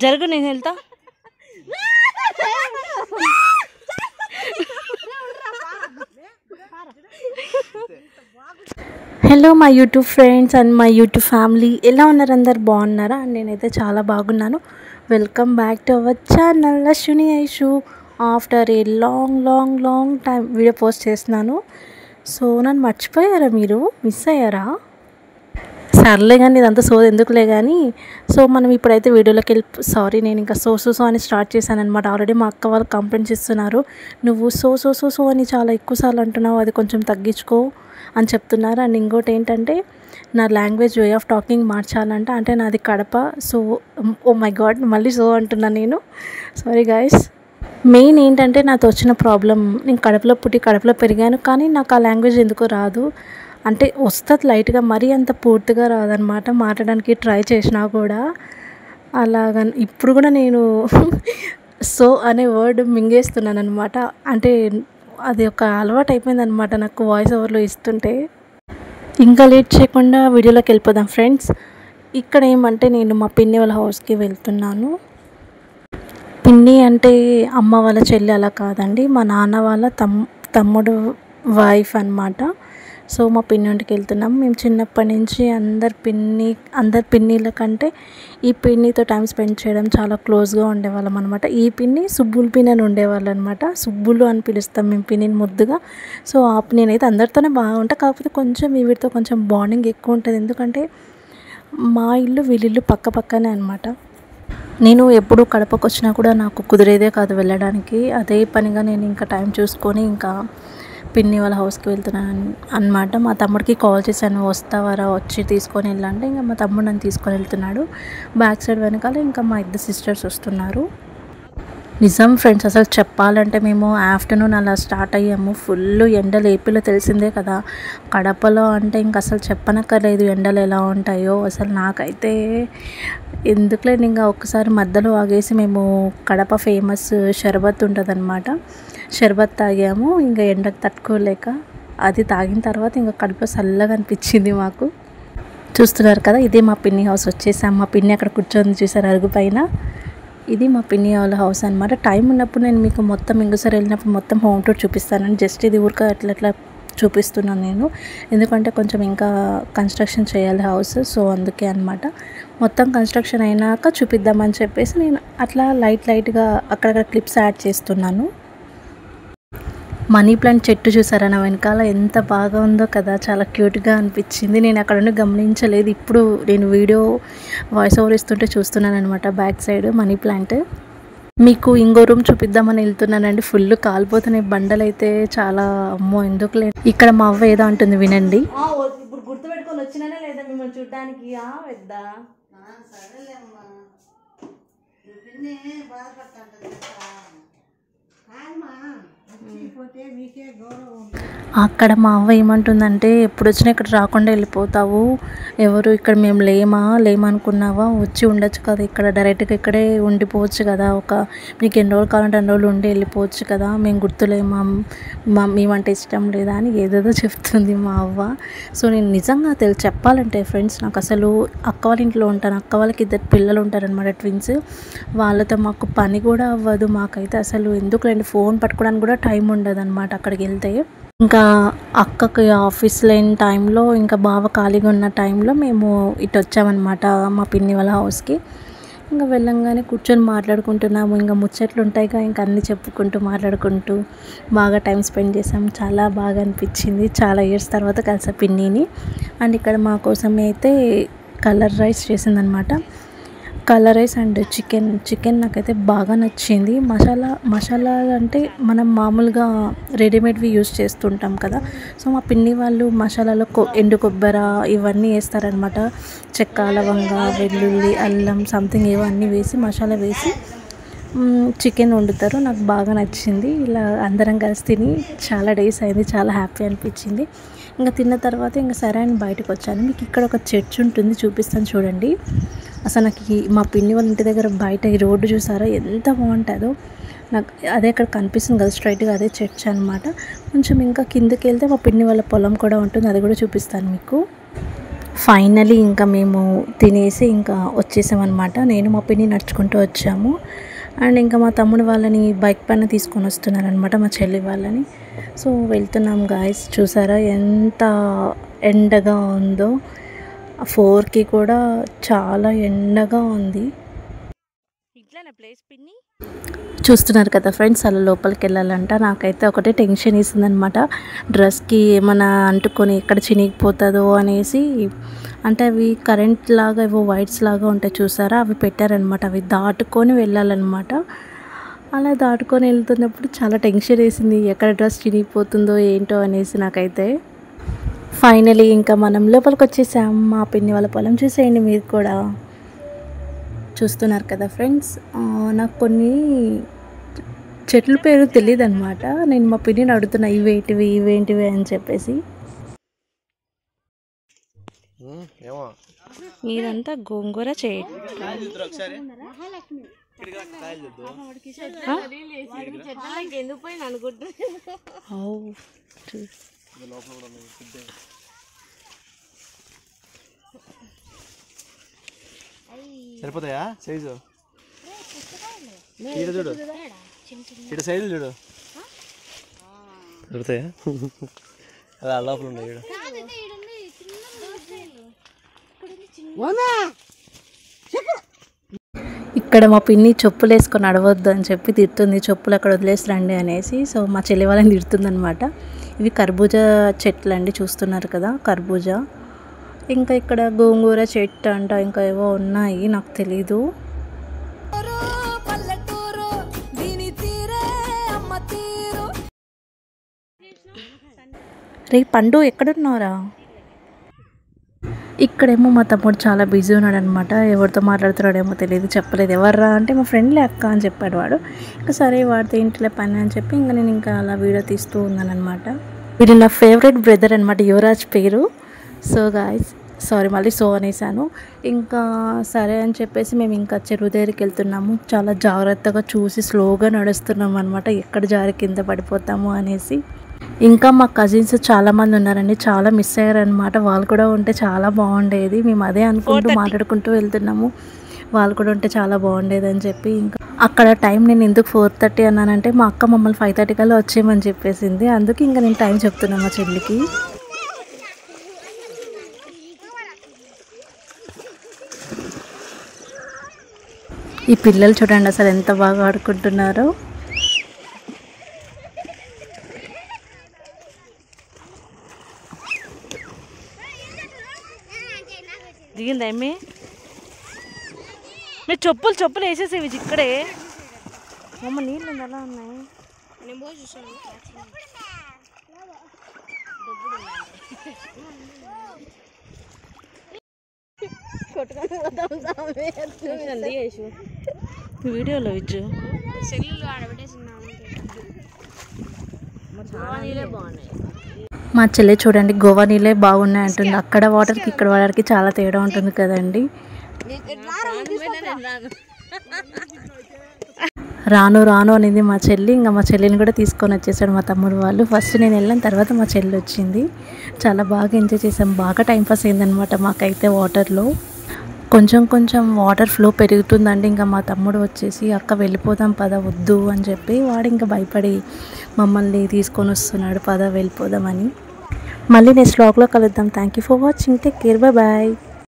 జరుగు నేను వెళ్తా. Hello my YouTube friends and my YouTube family, ఎలా ఉన్నారు? అందరు బాగున్నారా? నేనైతే చాలా బాగున్నాను. Welcome back to our channel Ashwini Aishu. After a long time video post చేస్తున్నాను. సో నన్ను మర్చిపోయారా? మీరు మిస్ అయ్యారా? సర్లే కానీ ఇదంతా సోది ఎందుకులే కానీ. సో మనం ఇప్పుడైతే వీడియోలోకి సారీ నేను ఇంకా సో అని స్టార్ట్ చేశాను అనమాట. ఆల్రెడీ మా అక్క వాళ్ళు కంప్లైంట్స్ ఇస్తున్నారు, నువ్వు సో అని చాలా ఎక్కువసార్లు అంటున్నావు, అది కొంచెం తగ్గించుకో అని చెప్తున్నారు. అండ్ ఇంకోటి ఏంటంటే నా లాంగ్వేజ్ వే ఆఫ్ టాకింగ్ మార్చాలంట. అంటే నాది Kadapa. So oh my god, మళ్ళీ సో అంటున్నాను నేను. Sorry guys. మెయిన్ ఏంటంటే నాతో వచ్చిన ప్రాబ్లం, నేను కడపలో పుట్టి కడపలో పెరిగాను, కానీ నాకు ఆ లాంగ్వేజ్ ఎందుకో రాదు. అంటే వస్తుంది లైట్గా, మరీ అంత పూర్తిగా రాదనమాట. మాట్లాడడానికి ట్రై చేసినా కూడా అలాగ. ఇప్పుడు కూడా నేను సో అనే వర్డ్ మింగేస్తున్నాను అనమాట. అంటే అది ఒక అలవాటు అయిపోయిందనమాట నాకు వాయిస్ ఓవర్లో ఇస్తుంటే. ఇంకా లేట్ చేయకుండా వీడియోలోకి వెళ్ళిపోదాం ఫ్రెండ్స్. ఇక్కడ ఏమంటే నేను మా పిన్ని వాళ్ళ హౌస్కి వెళ్తున్నాను. పిన్ని అంటే అమ్మ వాళ్ళ చెల్లి అలా కాదండి, మా నాన్న వాళ్ళ తమ్ముడు వైఫ్ అనమాట. సో మా పిన్ని ఇంటికి వెళ్తున్నాం. మేము చిన్నప్పటి నుంచి అందరి పిన్నిల కంటే ఈ పిన్నితో టైం స్పెండ్ చేయడం చాలా క్లోజ్గా ఉండేవాళ్ళం అనమాట. ఈ పిన్ని సుబ్బులు పిన్ని అని ఉండేవాళ్ళు అనమాట. సుబ్బులు అని పిలుస్తాం మేము పిన్నిని ముద్దుగా. సో నేనైతే అందరితోనే బాగుంటా, కాకపోతే కొంచెం వీటితో కొంచెం బాండింగ్ ఎక్కువ ఉంటుంది. ఎందుకంటే మా ఇల్లు వీళ్ళిల్లు పక్కనే అనమాట. నేను ఎప్పుడు కడపకు వచ్చినా కూడా నాకు కుదిరేదే కాదు వెళ్ళడానికి. అదే పనిగా నేను ఇంకా టైం చూసుకొని ఇంకా పిన్ని వాళ్ళ హౌస్కి వెళ్తున్నాను అనమాట. మా తమ్ముడికి కాల్ చేశాను, వస్తావారా, వచ్చి తీసుకొని వెళ్ళంటే ఇంకా మా తమ్ముడు నన్ను తీసుకొని వెళ్తున్నాడు. బ్యాక్ సైడ్ వెనకాల ఇంకా మా ఇద్దరు సిస్టర్స్ వస్తున్నారు. నిజం ఫ్రెండ్స్, అసలు చెప్పాలంటే మేము ఆఫ్టర్నూన్ అలా స్టార్ట్ అయ్యాము. ఫుల్ ఎండలు, ఏపీలో తెలిసిందే కదా. కడపలో అంటే ఇంక అసలు చెప్పనక్కర్లేదు ఎండలు ఎలా ఉంటాయో. అసలు నాకైతే ఎందుకులే, ఇంకా ఒక్కసారి మధ్యలో ఆగేసి మేము కడప ఫేమస్ షర్బత్ ఉంటుందన్నమాట, షర్బత్ తాగాము. ఇంకా ఎండకు తట్టుకోలేక అది తాగిన తర్వాత ఇంకా కడుపులో చల్లగా అనిపించింది మాకు. చూస్తున్నారు కదా, ఇదే మా పిన్ని హౌస్. వచ్చేసాం. మా పిన్ని అక్కడ కూర్చొని చూసారు అరుగు పైన. ఇది మా పిన్ని వాళ్ళ హౌస్ అనమాట. టైం ఉన్నప్పుడు నేను మీకు మొత్తం ఇంకోసారి వెళ్ళినప్పుడు మొత్తం హోమ్ టూర్ చూపిస్తాను. జస్ట్ ఇది ఊరిక అట్లా చూపిస్తున్నాను నేను, ఎందుకంటే కొంచెం ఇంకా కన్స్ట్రక్షన్ చేయాలి హౌస్. సో అందుకే అనమాట. మొత్తం కన్స్ట్రక్షన్ అయినాక చూపిద్దామని చెప్పేసి నేను అట్లా లైట్గా అక్కడక్కడ క్లిప్స్ యాడ్ చేస్తున్నాను. మనీ ప్లాంట్ చెట్టు చూసారా నా వెనకాల, ఎంత బాగా ఉందో కదా, చాలా క్యూట్గా అనిపించింది. నేను అక్కడ నుండి గమనించలేదు, ఇప్పుడు నేను వీడియో వాయిస్ ఓవర్ ఇస్తుంటే చూస్తున్నాను అనమాట. Back side money plant. మీకు ఇంకో రూమ్ చూపిద్దామని వెళ్తున్నానండి. ఫుల్ కాలిపోతున్నాయి బండలు అయితే చాలా. అమ్మో ఎందుకు లేదు. ఇక్కడ మా అవ్వ ఏదో అంటుంది వినండి. ఇప్పుడు గుర్తు పెట్టుకొని వచ్చినానే లేదా మిమ్మల్ని చూడడానికి? పెద్ద అక్కడ మా అవ్వ ఏమంటుందంటే, ఎప్పుడు వచ్చినా ఇక్కడ రాకుండా వెళ్ళిపోతావు, ఎవరు ఇక్కడ మేము లేమనుకున్నావా, వచ్చి ఉండొచ్చు కదా ఇక్కడ, డైరెక్ట్గా ఇక్కడే ఉండిపోవచ్చు కదా, మీకు ఎన్ని రోజులు కావాలంటే అన్ని రోజులు ఉండి వెళ్ళిపోవచ్చు కదా, మేము గుర్తులేమా, మేమంటే ఇష్టం లేదా అని ఏదేదో చెప్తుంది మా అవ్వ. సో నేను నిజంగా చెప్పాలంటే ఫ్రెండ్స్, నాకు అసలు అక్క వాళ్ళ ఇంట్లో ఉంటాను. అక్క వాళ్ళకి 2 పిల్లలు ఉంటారనమాట, ట్విన్స్. వాళ్ళతో మాకు పని కూడా అవ్వదు. మాకైతే అసలు ఎందుకులేండి, ఫోన్ పట్టుకోవడానికి కూడా టైం ఉండదు అనమాట అక్కడికి వెళ్తే. ఇంకా అక్కకి ఆఫీస్ లేని టైంలో, ఇంకా బావ ఖాళీగా ఉన్న టైంలో మేము ఇటు వచ్చామన్నమాట మా పిన్ని వాళ్ళ హౌస్కి. ఇంకా వెళ్ళంగానే కూర్చొని మాట్లాడుకుంటున్నాము. ఇంకా ముచ్చట్లు ఉంటాయిగా, ఇంకా అన్నీ చెప్పుకుంటూ మాట్లాడుకుంటూ బాగా టైం స్పెండ్ చేసాం. చాలా బాగా అనిపించింది. చాలా ఇయర్స్ తర్వాత కలిసా పిన్నిని. అండ్ ఇక్కడ మా కోసం అయితే కలర్ రైస్ చేసిందనమాట. కలర్ రైస్ అండ్ చికెన్ నాకైతే బాగా నచ్చింది. మసాలా అంటే మనం మామూలుగా రెడీమేడ్వి యూస్ చేస్తుంటాం కదా. సో మా పిన్ని వాళ్ళు మసాలాలో ఎండు కొబ్బరి ఇవన్నీ వేస్తారనమాట. చెక్క, లవంగ, వెల్లుల్లి, అల్లం సంథింగ్ ఏవో అన్నీ వేసి మసాలా వేసి చికెన్ వండుతారు. నాకు బాగా నచ్చింది. ఇలా అందరం కలిసి తిని చాలా డేస్ అయింది, చాలా హ్యాపీ అనిపించింది. ఇంకా తిన్న తర్వాత ఇంకా సరే అని బయటకు వచ్చాను. మీకు ఇక్కడ ఒక చర్చ్ ఉంటుంది, చూపిస్తాను చూడండి. అసలు నాకు మా పిన్ని వాళ్ళ ఇంటి దగ్గర బయట ఈ రోడ్డు చూసారా ఎంత బాగుంటుందో. నాకు అదే అక్కడ కనిపిస్తుంది కదా స్ట్రైట్గా, అదే చర్చ్ అనమాట. కొంచెం ఇంకా కిందకి వెళ్తే మా పిన్ని వాళ్ళ పొలం కూడా ఉంటుంది, అది కూడా చూపిస్తాను మీకు. ఫైనలీ ఇంకా మేము తినేసి ఇంకా వచ్చేసామన్నమాట. నేను మా పిన్ని నడుచుకుంటూ వచ్చాము. అండ్ ఇంకా మా తమ్ముడు వాళ్ళని బైక్ పైన తీసుకొని వస్తున్నారనమాట, మా చెల్లి వాళ్ళని. సో వెళ్తున్నాం గాయస్. చూసారా ఎంత ఎండగా ఉందో, 4కి కూడా చాలా ఎండగా ఉంది. చూస్తున్నారు కదా ఫ్రెండ్స్, అలా లోపలికి వెళ్ళాలంట. నాకైతే ఒకటే టెన్షన్ వేసిందనమాట, డ్రెస్కి ఏమైనా అంటుకొని ఎక్కడ చినిగిపోతుందో అనేసి. అంటే అవి కరెంట్ లాగా ఏవో వైట్స్ లాగా ఉంటాయి చూసారా, అవి పెట్టారనమాట. అవి దాటుకొని వెళ్ళాలన్నమాట. అలా దాటుకొని వెళ్తున్నప్పుడు చాలా టెన్షన్ వేసింది, ఎక్కడ డ్రెస్ చినిగిపోతుందో ఏంటో అనేసి నాకైతే. ఫైనలీ ఇంకా మనం లోపలికి వచ్చేసాం. మా పిన్ని వాళ్ళ పొలం చూసేయండి మీరు కూడా. చూస్తున్నారు కదా ఫ్రెండ్స్, నాకు కొన్ని చెట్ల పేరు తెలియదు అనమాట. నేను మా పిన్నిని అడుగుతున్నా ఇవేంటివి అని చెప్పేసి. ఇదంతా గోంగూర చెట్టు. సరిపోతాయా సైజు? ఇటు చూడు, ఇటు సైజులు చూడు, దొరుకుతాయా? అలా లోపల ఉన్నాయి చూడు. ఇక్కడ మా పిన్ని చెప్పులు వేసుకొని అడవద్దు అని చెప్పి తిడుతుంది, చెప్పులు అక్కడ వదిలేసి రండి అనేసి. సో మా చెల్లి వాళ్ళని తిడుతుంది అనమాట. ఇవి కర్బూజా చెట్లు అండి, చూస్తున్నారు కదా కర్బూజా. ఇంకా ఇక్కడ గోంగూర చెట్టు అంట, ఇంకా ఏవో ఉన్నాయి నాకు తెలీదు. రే పండు ఎక్కడున్నారా? ఇక్కడేమో మా తమ్ముడు చాలా బిజీ ఉన్నాడు అనమాట. ఎవరితో మాట్లాడుతున్నాడేమో తెలియదు, చెప్పలేదు. ఎవర్రా అంటే మా ఫ్రెండ్లే అక్క అని చెప్పాడు వాడు. ఇంకా సరే వాడితో ఇంట్లో పని అని చెప్పి ఇంకా నేను ఇంకా అలా వీడియో తీస్తూ ఉన్నాను అనమాట. వీడు నా ఫేవరెట్ బ్రదర్ అనమాట, యువరాజ్ పేరు. సో గాయ్స్, సారీ మళ్ళీ సో అనేసాను. ఇంకా సరే అని చెప్పేసి మేము ఇంకా చెరువు దగ్గరికి వెళ్తున్నాము. చాలా జాగ్రత్తగా చూసి స్లోగా నడుస్తున్నాము అనమాట, ఎక్కడ జారి కింద పడిపోతాము అనేసి. ఇంకా మా కజిన్స్ చాలామంది ఉన్నారండి, చాలా మిస్ అయ్యారనమాట. వాళ్ళు కూడా ఉంటే చాలా బాగుండేది. మేము అదే అనుకుంటూ మాట్లాడుకుంటూ వెళ్తున్నాము, వాళ్ళు కూడా ఉంటే చాలా బాగుండేది అని చెప్పి. ఇంకా అక్కడ టైం నేను ఎందుకు 4:30 అన్నానంటే మా అక్క మమ్మల్ని 5:30 కల్లా వచ్చేయమని చెప్పేసింది. అందుకే ఇంకా నేను టైం చెప్తున్నాను మా చెల్లికి. ఈ పిల్లలు చూడండి అసలు ఎంత బాగా ఆడుకుంటున్నారో. దిగిందా ఏమి? మీరు చెప్పులు వేసేసేవి ఇక్కడే. అమ్మ నీళ్ళు ఎలా ఉన్నాయి? వీడియోలో ఇచ్చు మా చెల్లి చూడండి, గోవా నీళ్ళే బాగున్నాయి అంటుంది. అక్కడ వాటర్కి ఇక్కడ వాటర్కి చాలా తేడా ఉంటుంది కదండి. రాను రాను అనేది మా చెల్లి. ఇంకా మా చెల్లిని కూడా తీసుకొని వచ్చేసాడు మా తమ్ముడు వాళ్ళు. ఫస్ట్ నేను వెళ్ళిన తర్వాత మా చెల్లి వచ్చింది. చాలా బాగా ఎంజాయ్ చేసాం, బాగా టైంపాస్ అయిందనమాట మాకైతే వాటర్లో. కొంచెం కొంచెం వాటర్ ఫ్లో పెరుగుతుందండి. ఇంకా మా తమ్ముడు వచ్చేసి అక్క వెళ్ళిపోదాం పద వద్దు అని చెప్పి, వాడు ఇంకా భయపడి మమ్మల్ని తీసుకొని వస్తున్నాడు పద వెళ్ళిపోదామని. మళ్ళీ నెక్స్ట్ వ్లాగ్లో కలుద్దాం. Thank you for watching. Take care, bye bye.